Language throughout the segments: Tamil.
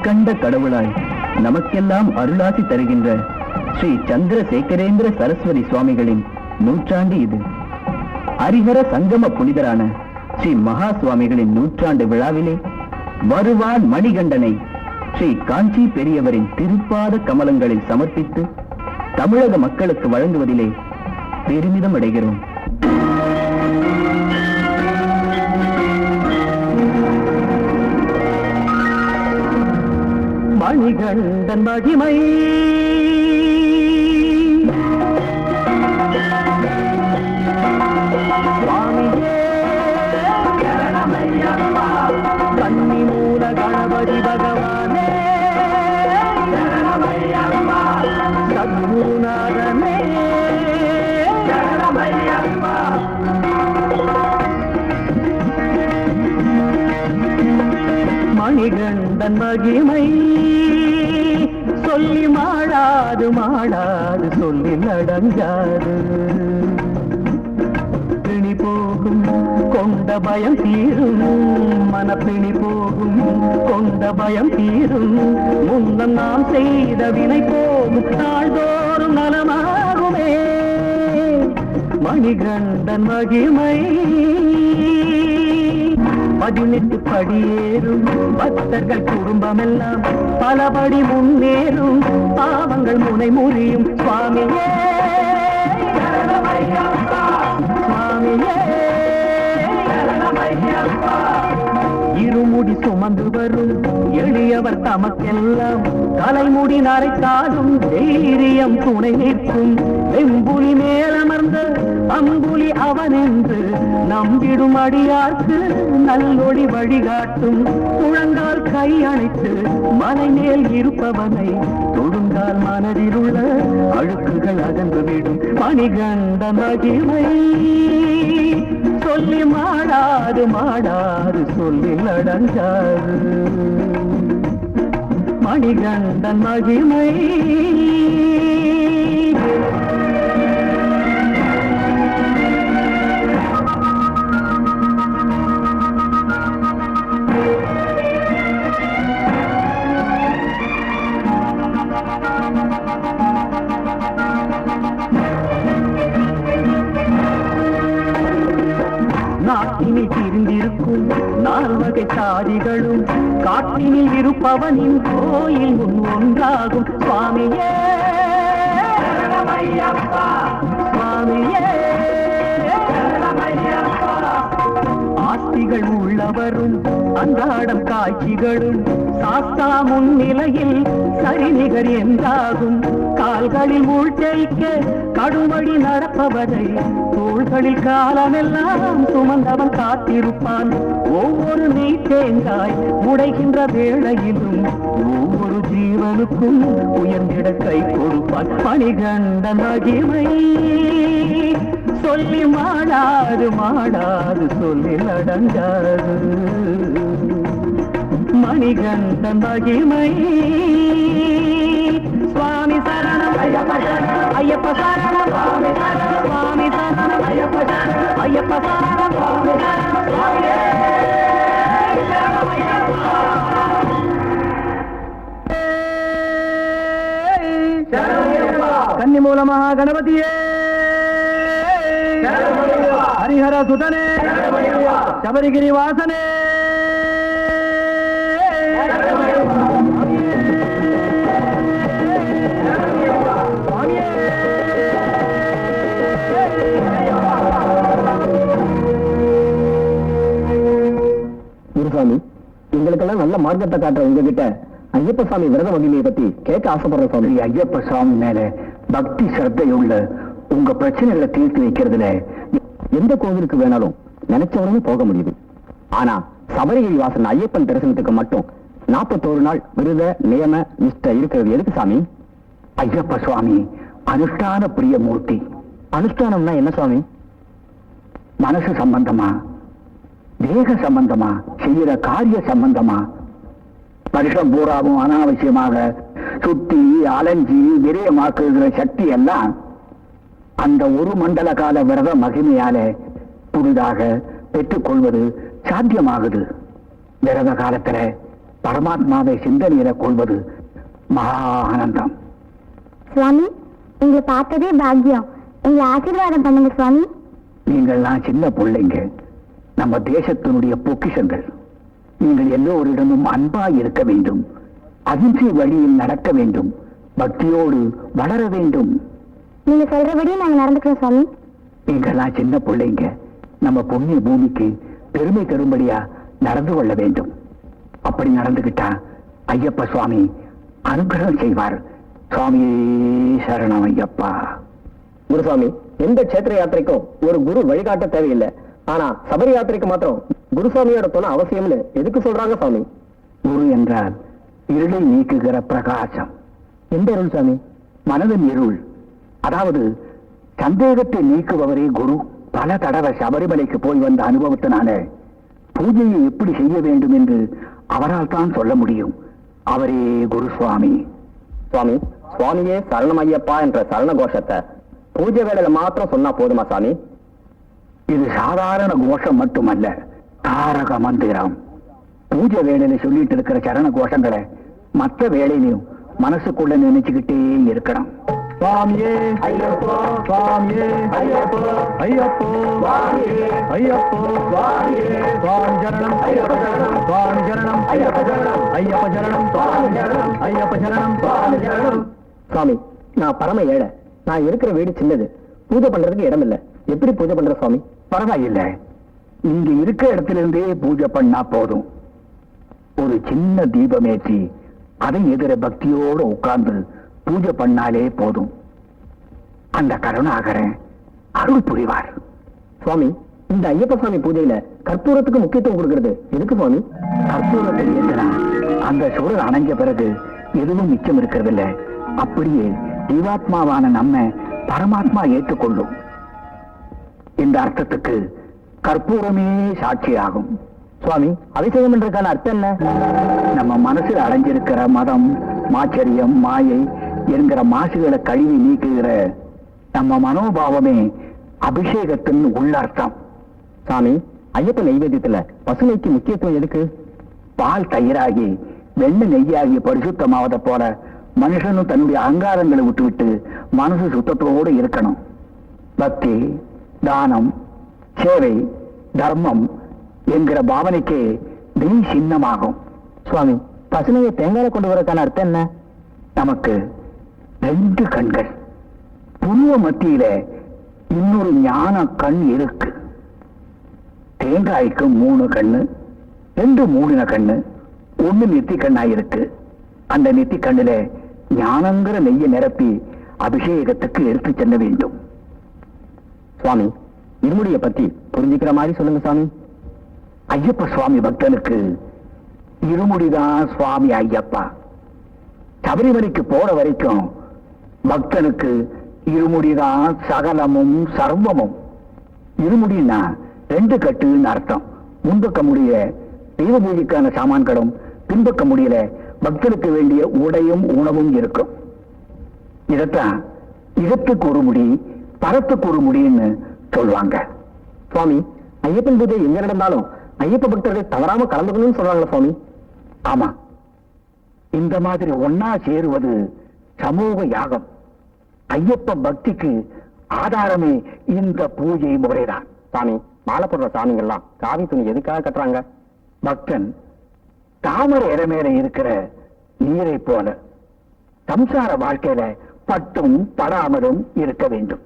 கண்கண்ட கடவுளாய் நமக்கெல்லாம் அருளாசி தருகின்ற ஸ்ரீ சந்திரசேகரேந்திர சரஸ்வதி சுவாமிகளின் நூற்றாண்டு இது. ஹரிஹர சங்கம புனிதரான ஸ்ரீ மகா சுவாமிகளின் நூற்றாண்டு விழாவிலே வருவான் மணிகண்டனை ஸ்ரீ காஞ்சி பெரியவரின் திருப்பாத கமலங்களில் சமர்ப்பித்து தமிழக மக்களுக்கு வழங்குவதிலே பெருமிதம் அடைகிறோம். மணிகண்டன் மகிமை கன்னி மூல கணபதி பகவானே சத்குருநாதனே மணிகண்டன் மகிமை சொல்லி மாடாது மாடாது சொல்லி நடங்காது. பிணி போகும் கொண்ட பயம் தீரும், மனப்பிணி போகும் கொண்ட பயம் தீரும். முன்னம் நாம் செய்த வினை போகும், நாள்தோறும் நலமாகுமே. மணிகண்டன் மகிமை 18 படியேறும் பக்தர்கள் குடும்பமெல்லாம் பலபடி முன்னேறும். பாவங்கள் முனை முறியும் சுவாமியே சுவாமியே. இருமுடி சுமந்து வரும் எளியவர் தமக்கெல்லாம் தலைமுடி நரைத்தாலும் தைரியம் துணை நிற்கும். வெம்புலி மேலமர்ந்த அம்புலி அவன் என்று நம்பிடும் அடியார்க்கு நல்லொளி வழிகாட்டும். முழங்கால் கை அணைத்து மலை மேல் இருப்பவனை தொடுங்கால் மனதில் உள்ள அழுக்குகள் அகன்றுவிடும். மணிகண்ட மகிமை சொல்லி மாடாது மாடாது சொல்லி நடங்காது. மணிகண்டன் மகிமை நாட்டினில் திரிந்திருக்கும் 4 வகை சாதிகளும் காட்டினில் இருப்பவனின் கோயில் முன் ஒன்றாகும். சுவாமியே சுவாமியே. ஆஸ்திகள் உள்ளவரும் அன்றாடம் காட்சிகளும் சாஸ்தா முன்னிலையில் சரிநிகர் என்றாகும். கால்களில் மூழ்கைக்க கடுமடி நடப்பவரை தோள்களில் காலமெல்லாம் சுமந்தவன் காத்திருப்பான். ஒவ்வொரு நெய் தேங்காய் உடைகின்ற வேளையிலும் ஒவ்வொரு ஜீவனுக்கும் உயர்ந்திட கை கொடுப்பான். மணிகண்ட மகிமை சொல்லி மாடாது மாடாது சொல்லி நடங்காது. மணிகண்ட மகிமை சுவாமி சரணம் ஐயப்ப சரணம் சுவாமி சரணம் ஐயப்ப சரணம் கன்னி மூலமாக கணபதியே ஹரிஹர சுதனே சபரிகிரி வாசனே குருசாமி, எங்களுக்கெல்லாம் நல்ல மார்க்கத்தை காட்டுற உங்ககிட்ட ஐயப்ப சாமி விரத மகிமையை பத்தி கேட்க ஆசைப்படுற சுவாமி. ஐயப்ப சாமி மேல பக்தி சிரத்தையுள்ள உங்க பிரச்சனைகளை தீர்த்து வைக்கிறதுல எந்த கோவிலுக்கு வேணாலும் நினைச்ச உடனே போக முடியுது. ஆனா சபரிகிரி வாசன் ஐயப்பன் தரிசனத்துக்கு மட்டும் 41 நாள் விரத நியம நிஷ்டை இருக்கிறது எதுக்கு சாமி? ஐயப்ப சுவாமி அனுஷ்டான பிரிய மூர்த்தி. அனுஷ்டானம்னா என்ன சுவாமி? மனசு சம்பந்தமா, தேக சம்பந்தமா, செய்யற காரிய சம்பந்தமா, வருஷம் பூராவும் அனாவசியமாக சுத்தி அலைஞ்சி விரயமாக்குகிற சக்தி எல்லாம் அந்த ஒரு மண்டல கால விரத மகிமையால புதிதாக பெற்றுக்கொள்வது சாத்தியமாகுது. விரத காலத்துல பரமாத்மாவை சிந்தனையில கொள்வது மகா ஆனந்தம். சுவாமி, எங்களை பார்த்ததே பாக்கியம். எங்களை ஆசீர்வாதம் பண்ணுங்க சுவாமி. நீங்கள்லாம் சின்ன பிள்ளைங்க, நம்ம தேசத்தினுடைய பொக்கிஷங்கள். நீங்கள் எல்லோரிடமும் அன்பாய் இருக்க வேண்டும், அகிம்சை வழியில் நடக்க வேண்டும், பக்தியோடு வளர வேண்டும். நீங்க சொல்றபடி நாங்க நடந்துக்கிறோம் சுவாமி. நீங்கள்லாம் சின்ன பிள்ளைங்க, நம்ம புண்ணிய பூமிக்கு பெருமை தரும்படியா நடந்து கொள்ள வேண்டும். அப்படி நடந்துகிட்டா ஐயப்ப சுவாமி அனுகிரகம் செய்வார். சுவாமி சரணம் ஐயப்பா. குருசாமி, எந்த கஷேத்திர யாத்திரைக்கும் ஒரு குரு வழிகாட்ட தேவையில்லை. ஆனா சபரி யாத்திரைக்கு மாத்திரம் குருசாமியோட துணை அவசியம்னு எதுக்கு சொல்றாங்க சுவாமி? குரு என்றால் இருளை நீக்குகிற பிரகாசம். எந்த இருள் சுவாமி? மனதின் இருள். அதாவது சந்தேகத்தை நீக்குபவரே குரு. பல தடவை சபரிமலைக்கு போய் வந்த அனுபவத்தினால பூஜையை எப்படி செய்ய வேண்டும் என்று அவரால் தான் சொல்ல முடியும். அவரே குரு சுவாமி. சுவாமி, சுவாமியே சரணம் ஐயப்பா என்ற சரண கோஷத்தை பூஜை வேளையில மாத்திரம் சொன்னா போதுமா சாமி? இது சாதாரண கோஷம் மட்டுமல்ல, தாரக மந்திரம். பூஜை வேளையில சொல்லிட்டு இருக்கிற சரண கோஷங்களை மற்ற வேளையிலையும் மனசுக்குள்ள நினைச்சுக்கிட்டே இருக்கணும். சுவாமியே ஐயப்போ, சுவாமியே ஐயப்போ, ஐயப்போ சுவாமியே ஐயப்போ, சுவாமியே சுவாமி சரணம் ஐயப்ப சரணம், சுவாமி சரணம் ஐயப்ப சரணம், ஐயப்ப சரணம் சுவாமி சரணம், ஐயப்ப சரணம் சுவாமி சரணம். சுவாமி, நான் பரம ஏழை. நான் இருக்கிற வீடு சின்னது, பூஜை பண்றதுக்கு இடம் இல்ல. எப்படி பூஜை பண்ற சுவாமி? பரவாயில்லை, நீங்க இருக்கிற இடத்துல இருந்தே பூஜை பண்ணா போதும். ஒரு சின்ன தீபமேற்றி அதை எதிர பக்தியோடு உட்கார்ந்து பூஜை பண்ணாலே போதும். அந்த கருணாகரன் அருள் புரிவார். சுவாமி, இந்த ஐயப்ப சுவாமி பூஜையில கற்பூரத்துக்கு முக்கியத்துவம் கொடுக்கிறது எதுக்கு சுவாமி? கற்பூரத்தை ஏற்றினா அந்த சூழல் அணைஞ்ச பிறகு எதுவும் மிச்சம் இருக்கிறது இல்ல. அப்படியே ஜீவாத்மாவான நம்ம பரமாத்மா ஏற்றுக்கொள்ளும். இந்த அர்த்தத்துக்கு கற்பூரமே சாட்சியாகும். சுவாமி, அபிஷேகம் என்றதுக்கான அர்த்தம் என்ன? நம்ம மனசில் அடைஞ்சிருக்கிற மதம், மாச்சரியம், மாயை என்கிற மாசுகளை கழுவி நீக்குகிற நம்ம மனோபாவமே அபிஷேகத்தின் உள்ளர்த்தம். சாமி, ஐயப்ப நைவேத்தியத்துல பசுமைக்கு முக்கியத்துவம் எதுக்கு? பால் தயிராகி வெண்ணெய் நெய்யாகி பரிசுத்தமாவதை போல மனுஷனும் தன்னுடைய அகங்காரங்களை விட்டுவிட்டு மனசு சுத்தத்தோடு இருக்கணும். பக்தி, தானம், சேவை, தர்மம் என்கிற பாவனைக்கு நெய் சின்னமாகும். சுவாமி, பசுமையை தேங்காய கொண்டு வரக்கான அர்த்தம் என்ன? நமக்கு 2 கண்கள், புருவ மத்தியில இன்னொரு ஞான கண் இருக்கு. தேங்காய்க்கு 3 கண்ணு, 2 மூடின கண்ணு, 1 நெத்தி கண்ணாயிருக்கு. அந்த நெத்தி கண்ணுல ஞானங்கிற நெய்யை நிரப்பி அபிஷேகத்துக்கு எடுத்து செல்ல வேண்டும். சுவாமி, இருமுடியை பத்தி புரிஞ்சுக்கிற மாதிரி சொல்லுங்க சாமி. ஐயப்ப சுவாமி பக்தனுக்கு இருமுடிதான் சுவாமி ஐயப்பா. சபரிமலைக்கு போற வரைக்கும் பக்தனுக்கு இருமுடிதான் சகலமும் சர்வமும். இருமுடினா 2 கட்டுன்னு அர்த்தம். முன்பக்க முடிய தெய்வ பூஜைக்கான சாமான்களும், பின்பக்க முடியல பக்தனுக்கு வேண்டிய உடையும் உணவும் இருக்கும். இதத்தான் இடத்துக்கு ஒரு முடி, பரத்துக்கு ஒரு முடின்னு சொல்லுவாங்க. சுவாமி, ஐயப்பன் பூஜை எங்க நடந்தாலும் ஐயப்ப பக்தர்கள் தவறாம கலந்துக்கணும்னு சொல்றாங்களா சுவாமி? ஆமா, இந்த மாதிரி ஒன்னா சேருவது சமூக யாகம். ஐயப்ப பக்திக்கு ஆதாரமே இந்த பூஜை முறைதான். சாமி, மாலை போடுற சாமிங்கெல்லாம் காவி துணி எதுக்காக கட்டுறாங்க? பக்தன் தாமரை இடமேல இருக்கிற நீரை போல சம்சார வாழ்க்கையில பட்டும் படாமலும் இருக்க வேண்டும்.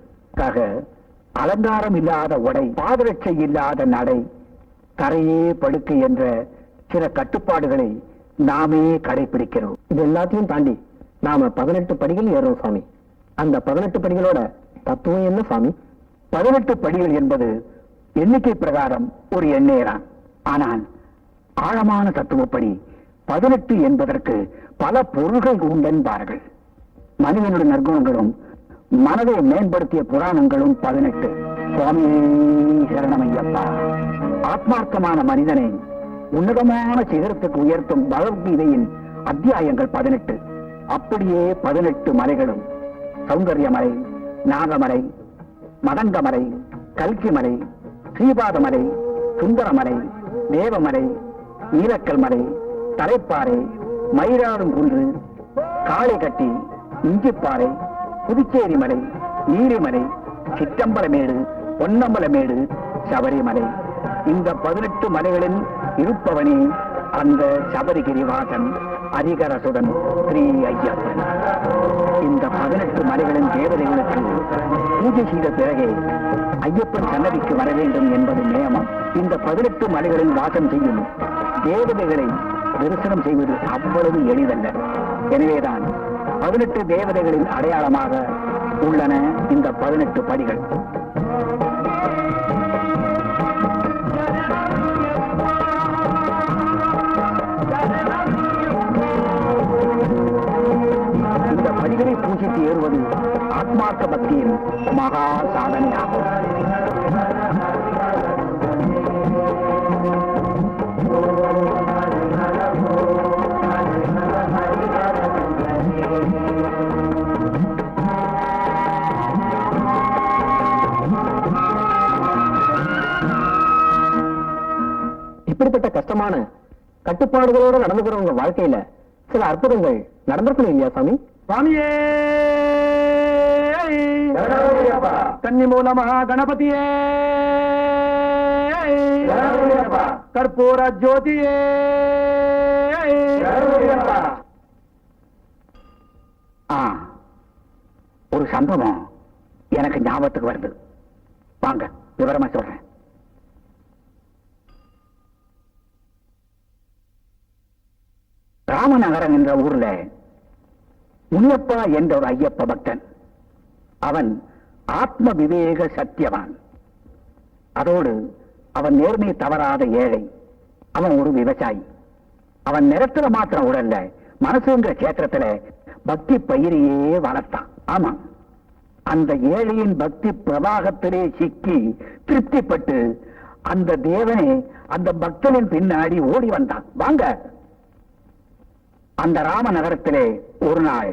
அலங்காரம் இல்லாத உடை, பாதரட்சை இல்லாத நடை, தரையே படுக்கை என்ற சில கட்டுப்பாடுகளை நாமே கடைபிடிக்கிறோம். இது எல்லாத்தையும் தாண்டி நாம 18 படிகள் ஏறோம் சாமி. அந்த 18 படிகளோட தத்துவம் என்ன சாமி? 18 படிகள் என்பது எண்ணிக்கை பிரகாரம் ஒரு எண்ணேதான். ஆனால் ஆழமான தத்துவப்படி 18 என்பதற்கு பல பொருள்கள் உண்டென்பார்கள். மனிதனுடைய நற்குணங்களும் மனதை மேம்படுத்திய புராணங்களும் 18. சுவாமி சரணமையப்பா. ஆத்மார்த்தமான மனிதனை உன்னதமான சிகரத்துக்கு உயர்த்தும் பகவத்கீதையின் அத்தியாயங்கள் 18. அப்படியே 18 மலைகளும் சௌந்தர்யமலை, நாகமலை, மதங்கமலை, கல்கிமலை, ஸ்ரீபாதமலை, சுந்தரமலை, தேவமலை, நீலக்கல் மலை, தலைப்பாறை, மயிலாடும் குன்று, காளை கட்டி, இஞ்சிப்பாறை, புதுச்சேரி மலை, நீரிமலை, சிற்றம்பலமேடு, பொன்னம்பலமேடு, சபரிமலை. இந்த 18 மலைகளில் இருப்பவனே அந்த சபரிகிரிவாசன் அதிகரசுடன் ஸ்ரீ ஐயப்பன். இந்த 18 மலைகளின் தேவதைகளுக்கு பூஜை செய்த பிறகே ஐயப்பன் சன்னதிக்கு வர வேண்டும் என்பது நியமம். இந்த 18 மலைகளில் வாசம் செய்யும் தேவதைகளை தரிசனம் செய்வது அவ்வளவு எளிதல்ல. எனவேதான் 18 தேவதைகளின் அடையாளமாக உள்ளன இந்த 18 படிகள். இந்த படிகளை பூஜித்து ஏறுவது ஆத்மார்த்த பக்தியின் மகா சாதனையாகும். இப்படிப்பட்ட கஷ்டமான கட்டுப்பாடுகளோடு நடந்துக்கிற உங்க வாழ்க்கையில சில அற்புதங்கள் நடந்திருக்கணும் இல்லையா சாமி? சுவாமியே கன்னி மூலமகா கணபதியே கற்பூர ஜோதியே. ஒரு சம்பவம் எனக்கு ஞாபகத்துக்கு வருது, வாங்க விவரமா சொல்றேன். ராமநகரம் என்ற ஊர்ல முனியப்பா என்ற ஒரு ஐயப்ப பக்தன். அவன் ஆத்ம விவேக சத்தியவான். அதோடு அவன் நேர்மை தவறாத ஏழை. அவன் ஒரு விவசாயி. அவன் நிறத்துல மாத்திரம் உடல்ல, மனசுங்கிற கேத்திரத்துல பக்தி பயிரையே வளர்த்தான். ஆமா, அந்த ஏழையின் பக்தி பிரவாகத்திலே சிக்கி திருப்திப்பட்டு அந்த தேவனே அந்த பக்தனின் பின்னாடி ஓடி வந்தான். வாங்க, அந்த ராம நகரத்திலே ஒரு நாள்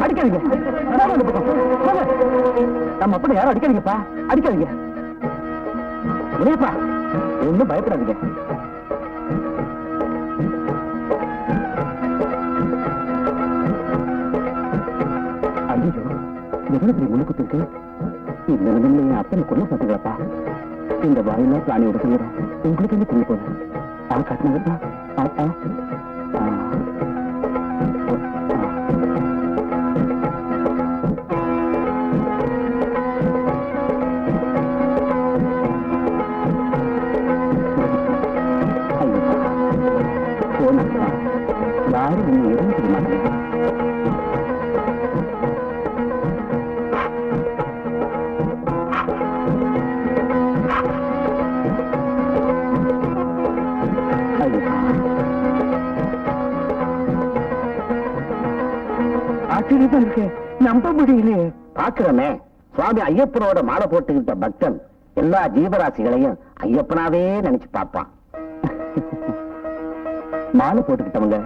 அடிக்காதீங்க, நம்ம அப்படி யாரும் அடிக்காதீங்கப்பா, அடிக்காதீங்க. முனியப்பா ஒண்ணும் பயப்படாதீங்க. ஐயோ, எவ்வளவு பெரிய முன்னுக்கு இருக்கு. இந்த நிலைமையில அத்தனை கொள்ள பார்த்துக்கப்பா. இந்த வாயிலா பிராணியோட சொல்லுறேன், உங்களுக்கு என்ன புரிய போகுது? காட்டினதா யாரும் நீங்க எதுவும் செய்ய மாட்டாங்க. ஆச்சரியமா இருக்கு, நம்ப முடியலையே. பாக்குறமே, சுவாமி ஐயப்பனோட மாலை போட்டுக்கிட்ட பக்தன் எல்லா ஜீவராசிகளையும் ஐயப்பனாவே நினைச்சு பார்ப்பான். மாலை போட்டுக்கிட்டவங்க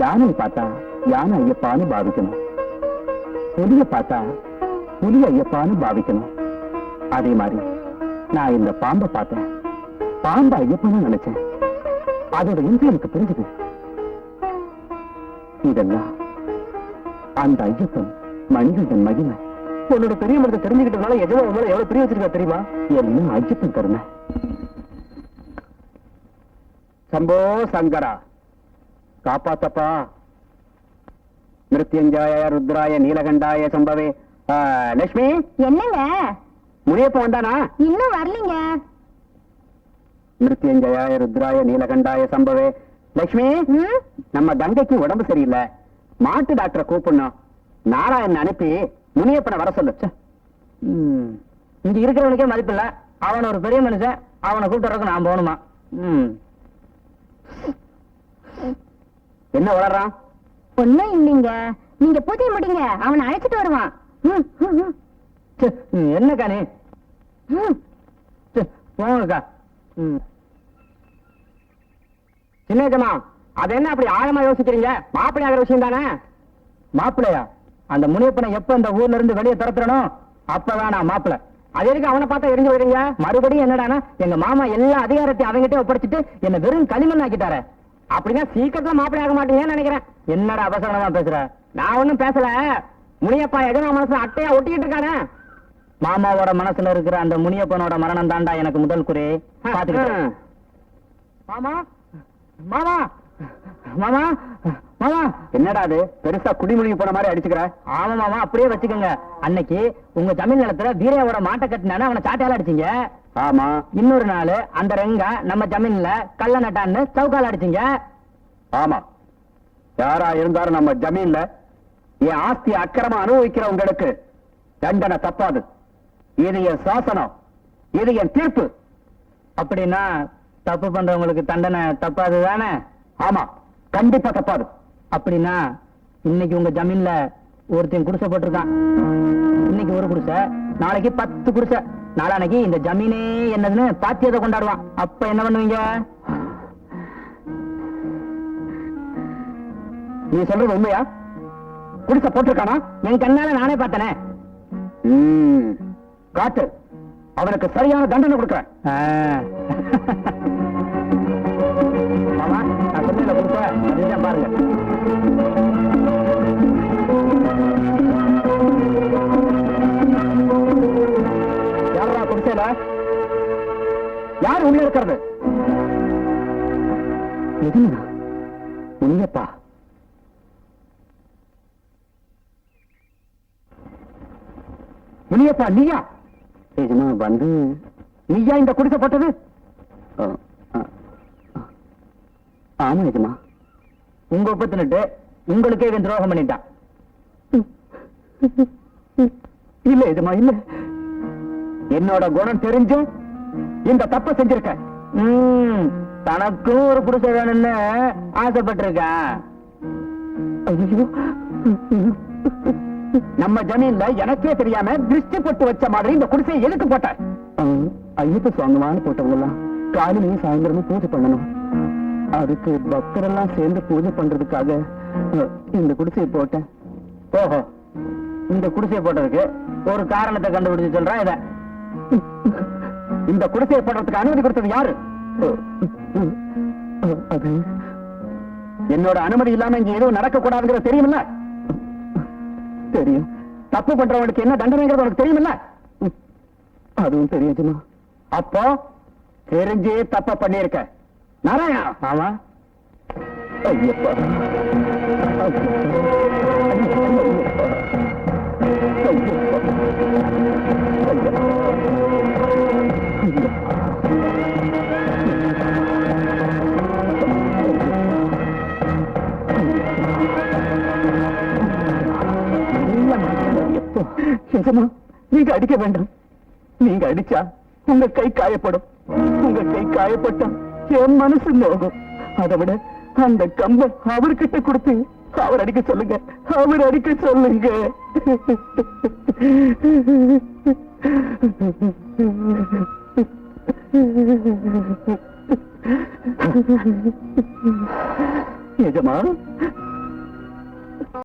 யானை பார்த்தா யானை ஐயப்பான்னு பாவிக்கணும், புலிய பார்த்தா புலி ஐயப்பான்னு பாவிக்கணும். அதே மாதிரி நான் இந்த பாம்பை பார்த்தேன், பாம்பை ஐயப்பன்னு நினைச்சேன். அதோட இன்று எனக்கு புரிஞ்சுது. இதெல்லாம் அந்த ஐயப்பன் மனிதன் மகிமை. உன்னோட பெரிய மனத்தை தெரிஞ்சுக்கிட்டதுனால எஜமா உங்களை எவ்வளவு பெரிய வச்சிருக்கா தெரியுமா? எல்லாம் ஐயப்பன் கருணை. சம்போ சங்கரா, காப்பாத்தப்பா. மிருத்யுஞ்சய ருத்ராய நீலகண்டாய சம்பவே. லட்சுமி, என்னங்க முனியப்ப வந்தானா? இன்னும் வரலீங்க. மிருத்யுஞ்சய ருத்ராய நீலகண்டாய சம்பவே. லட்சுமி, நம்ம கங்கைக்கு உடம்பு சரியில்லை, மாட்டு டாக்டரை கூப்பிடணும். நாராயணன் அனுப்பி முனியப்பனை வர சொல்லு. இங்க இருக்கிறவனுக்கே மதிப்பு இல்ல, அவன் ஒரு பெரிய மனுஷன், அவனை கூப்பிட்டு நான் போகணுமா? என்ன வளர்றான்? ஒண்ணும் இல்லைங்க, நீங்க பூஜை முடிங்க, அவனை அழைச்சிட்டு வருவான். என்னக்கா நீ போங்கக்கா. சின்னஜமா, அது என்ன அப்படி ஆழமா யோசிக்கிறீங்க? மாப்பிள்ளை ஆகிற விஷயம் தானே. மாப்பிள்ளையா? அந்த முனியப்பனை எப்ப இந்த ஊர்ல இருந்து வெளியே துரத்துறணும் அப்பதான் நான் மாப்பிள்ளை. அது எதுக்கு அவனை பார்த்தா எரிஞ்சு விடுறீங்க? மறுபடியும் என்னடானா எங்க மாமா எல்லா அதிகாரத்தையும் அவங்கிட்டே ஒப்படைச்சிட்டு என்ன வெறும் களிமண் ஆக்கிட்டாரு. அப்படின்னா சீக்கிரத்துல மாப்பிள்ளை ஆக மாட்டீங்கன்னு நினைக்கிறேன். என்னடா அவசரமா பேசுற? நான் ஒண்ணும் பேசல. முனியப்பா எஜமா மனசுல அட்டையா ஒட்டிக்கிட்டு இருக்கானே. மாமாவோட மனசுல இருக்கிற அந்த முனியப்பனோட மரணம் தாண்டா எனக்கு முதல் குறி. பாத்துக்கிட்டேன். மாமா மாமா மாமா மாமா, என்னடா அது பெருசா குடிமொழிக்கு போன மாதிரி அடிச்சுக்கிற? ஆமா மாமா, அப்படியே வச்சுக்கோங்க. அன்னைக்கு உங்க ஜமீன் நிலத்துல வீரையோட மாட்டை கட்டினானு அவனை சாட்டையால அடிச்சீங்க. ஆமா. இன்னொரு நாள் அந்த ரெங்கா நம்ம ஜமீன்ல கள்ள நட்டான்னு சவுக்கால அடிச்சீங்க. ஆமா. யாரா இருந்தாலும் நம்ம ஜமீன்ல என் ஆஸ்தி அக்கிரமா அனுபவிக்கிறவங்களுக்கு தண்டனை தப்பாது. இது என் சாசனம், இது என் தீர்ப்பு. அப்படின்னா தப்பு பண்றவங்களுக்கு தண்டனை தப்பாது தானே? ஆமா, கண்டிப்பா தப்பாது. அப்படின்னா இன்னைக்கு உங்க ஜமீன்ல ஒருத்தன் குடிசை போட்டிருக்கான். இன்னைக்கு ஒரு குடிசை, நாளைக்கு 10 குடிசை, நாளானைக்கு இந்த ஜமீனே என்னதுன்னு பாத்தியத்தை கொண்டாடுவான். அப்ப என்ன பண்ணுவீங்க? நீ சொல்றது உண்மையா? குடிசை போட்டிருக்கானா? என் கண்ணால நானே பார்த்தனே. காட்டு, அவனுக்கு சரியான தண்டனை கொடுக்கிறேன். மாமா, நான் சொன்ன குடிசை அதுதான் பாருங்க. யாரா குடிசையில? யார் உள்ள இருக்கிறது? எதுனா முனியப்பா. முனியப்பா நீயா? எஜமா வந்து நீயா இந்த குடிசை போட்டது? ஆமா எஜமா. உங்க ஒப்பத்தினுட்டு உங்களுக்கே இவன் துரோகம் பண்ணிட்டான். இல்ல எஜமா, இல்ல. என்னோட குணம் தெரிஞ்சும் இந்த தப்ப செஞ்சிருக்க. தனக்கும் ஒரு குடிசை வேணும்னு ஆசைப்பட்டிருக்கேன். நம்ம ஜமீன்ல எனக்கே தெரியாம திருஷ்டி போட்டு வச்ச மாதிரி இந்த குடிசையை எதுக்கு போட்ட? ஐயப்ப சுவாமிவான்னு போட்டவங்கலாம் காலையிலையும் சாயந்தரமும் பூஜை பண்ணணும். அதுக்கு பக்தரெல்லாம் சேர்ந்து பூஜை பண்றதுக்காக இந்த குடிசையை போட்டேன். ஓஹோ, இந்த குடிசையை போட்டதுக்கு ஒரு காரணத்தை கண்டுபிடிச்சு சொல்றேன். இத இந்த குடிசையை போடுறதுக்கு அனுமதி கொடுத்தது யாரு? அது என்னோட அனுமதி இல்லாம இங்க எதுவும் நடக்க கூடாதுங்கிறது தெரியுமில்ல? தெரியும். தப்பு பண்றவனுக்கு என்ன தண்டனைங்கிறது உனக்கு தெரியுமில்ல? அதுவும் தெரியுமா? அப்போ தெரிஞ்சே தப்ப பண்ணிருக்க. நாராயணா. ஆமா. ஐயப்பா, நீங்க அடிக்க வேண்டாம். நீங்க அடிச்சா உங்க கை காயப்படும். உங்க கை காயப்பட்டா என் மனசு நோகும். அதை விட அந்த கம்பை அவர்கிட்ட கொடுத்து அவர் அடிக்க சொல்லுங்க. அவர் அடிக்க சொல்லுங்க. எஜமா,